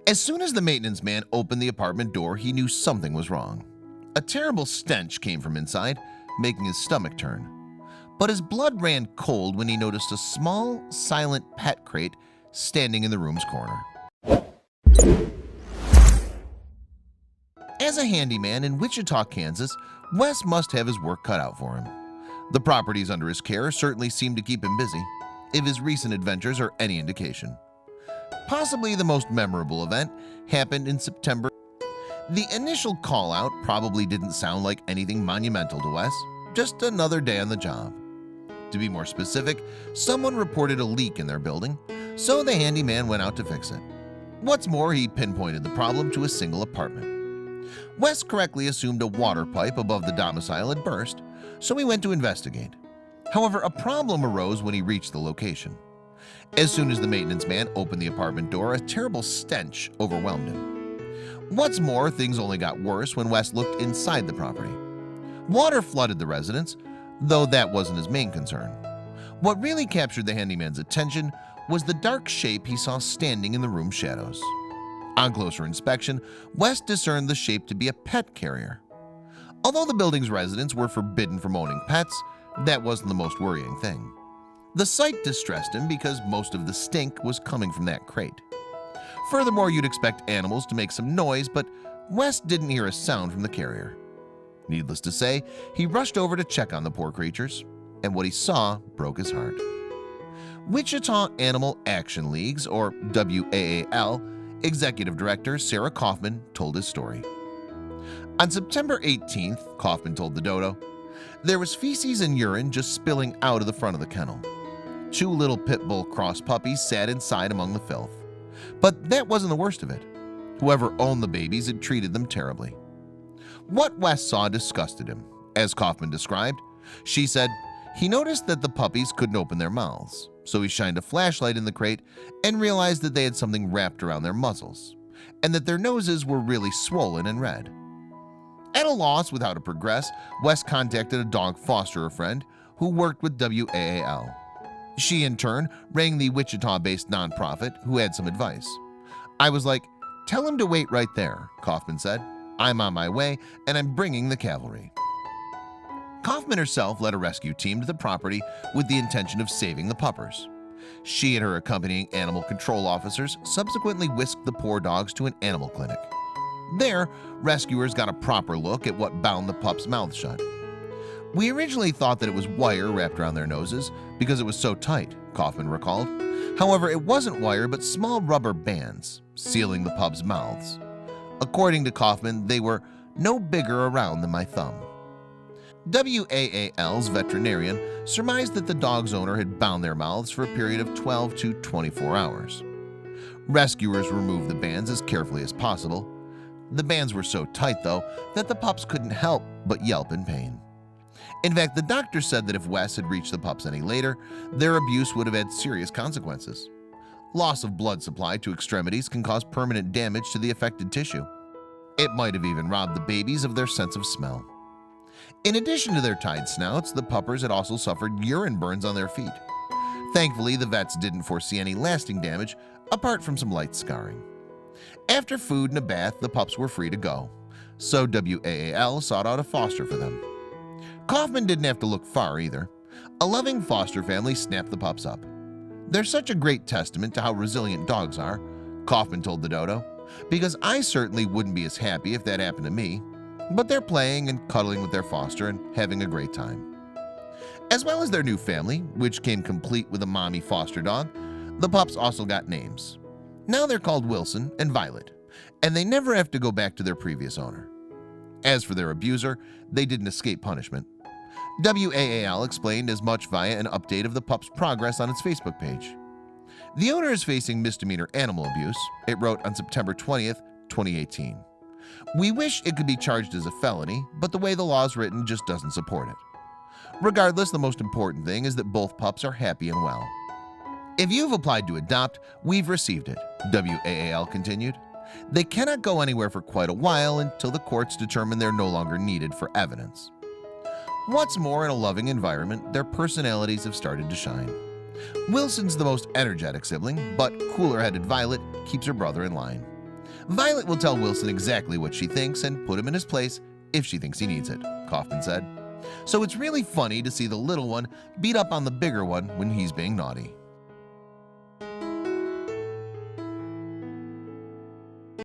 As soon as the maintenance man opened the apartment door, he knew something was wrong. A terrible stench came from inside, making his stomach turn. But his blood ran cold when he noticed a small, silent pet crate standing in the room's corner. As a handyman in Wichita, Kansas, Wes must have his work cut out for him. The properties under his care certainly seemed to keep him busy, if his recent adventures are any indication. Possibly the most memorable event happened in September. The initial call-out probably didn't sound like anything monumental to Wes, just another day on the job. To be more specific, someone reported a leak in their building, so the handyman went out to fix it. What's more, he pinpointed the problem to a single apartment. Wes correctly assumed a water pipe above the domicile had burst, so he went to investigate. However, a problem arose when he reached the location. As soon as the maintenance man opened the apartment door, a terrible stench overwhelmed him. What's more, things only got worse when Wes looked inside the property. Water flooded the residence, though that wasn't his main concern. What really captured the handyman's attention was the dark shape he saw standing in the room's shadows. On closer inspection, Wes discerned the shape to be a pet carrier. Although the building's residents were forbidden from owning pets, that wasn't the most worrying thing. The sight distressed him because most of the stink was coming from that crate. Furthermore, you'd expect animals to make some noise, but Wes didn't hear a sound from the carrier. Needless to say, he rushed over to check on the poor creatures, and what he saw broke his heart. Wichita Animal Action League's, or WAAL, Executive Director Sarah Kaufman told his story. On September 18th, Kaufman told the dodo, there was feces and urine just spilling out of the front of the kennel. 2 little pit bull cross puppies sat inside among the filth. But that wasn't the worst of it. Whoever owned the babies had treated them terribly. What Wes saw disgusted him. As Kaufman described, she said, he noticed that the puppies couldn't open their mouths, so he shined a flashlight in the crate and realized that they had something wrapped around their muzzles, and that their noses were really swollen and red. At a loss with how to progress, Wes contacted a dog fosterer friend who worked with WAAL. She in turn rang the Wichita-based nonprofit who had some advice. I was like, tell him to wait right there, Kaufman said. I'm on my way and I'm bringing the cavalry. Kaufman herself led a rescue team to the property with the intention of saving the puppers. She and her accompanying animal control officers subsequently whisked the poor dogs to an animal clinic. There, rescuers got a proper look at what bound the pups' mouths shut. We originally thought that it was wire wrapped around their noses because it was so tight, Kaufman recalled. However, it wasn't wire but small rubber bands, sealing the pups' mouths. According to Kaufman, they were no bigger around than my thumb. WAAL's veterinarian surmised that the dog's owner had bound their mouths for a period of 12 to 24 hours. Rescuers removed the bands as carefully as possible. The bands were so tight, though, that the pups couldn't help but yelp in pain. In fact, the doctor said that if Wes had reached the pups any later, their abuse would have had serious consequences. Loss of blood supply to extremities can cause permanent damage to the affected tissue. It might have even robbed the babies of their sense of smell. In addition to their tied snouts, the puppers had also suffered urine burns on their feet. Thankfully, the vets didn't foresee any lasting damage apart from some light scarring. After food and a bath, the pups were free to go, so WAAL sought out a foster for them. Kaufman didn't have to look far either. A loving foster family snapped the pups up. They're such a great testament to how resilient dogs are, Kaufman told the dodo, because I certainly wouldn't be as happy if that happened to me, but they're playing and cuddling with their foster and having a great time. As well as their new family, which came complete with a mommy foster dog, the pups also got names. Now they're called Wilson and Violet, and they never have to go back to their previous owner. As for their abuser, they didn't escape punishment. WAAL explained as much via an update of the pup's progress on its Facebook page. The owner is facing misdemeanor animal abuse, it wrote on September 20th, 2018. We wish it could be charged as a felony, but the way the law is written just doesn't support it. Regardless, the most important thing is that both pups are happy and well. If you've applied to adopt, we've received it, WAAL continued. They cannot go anywhere for quite a while until the courts determine they're no longer needed for evidence. What's more, in a loving environment, their personalities have started to shine. Wilson's the most energetic sibling, but cooler-headed Violet keeps her brother in line. Violet will tell Wilson exactly what she thinks and put him in his place if she thinks he needs it, Kaufman said. So it's really funny to see the little one beat up on the bigger one when he's being naughty.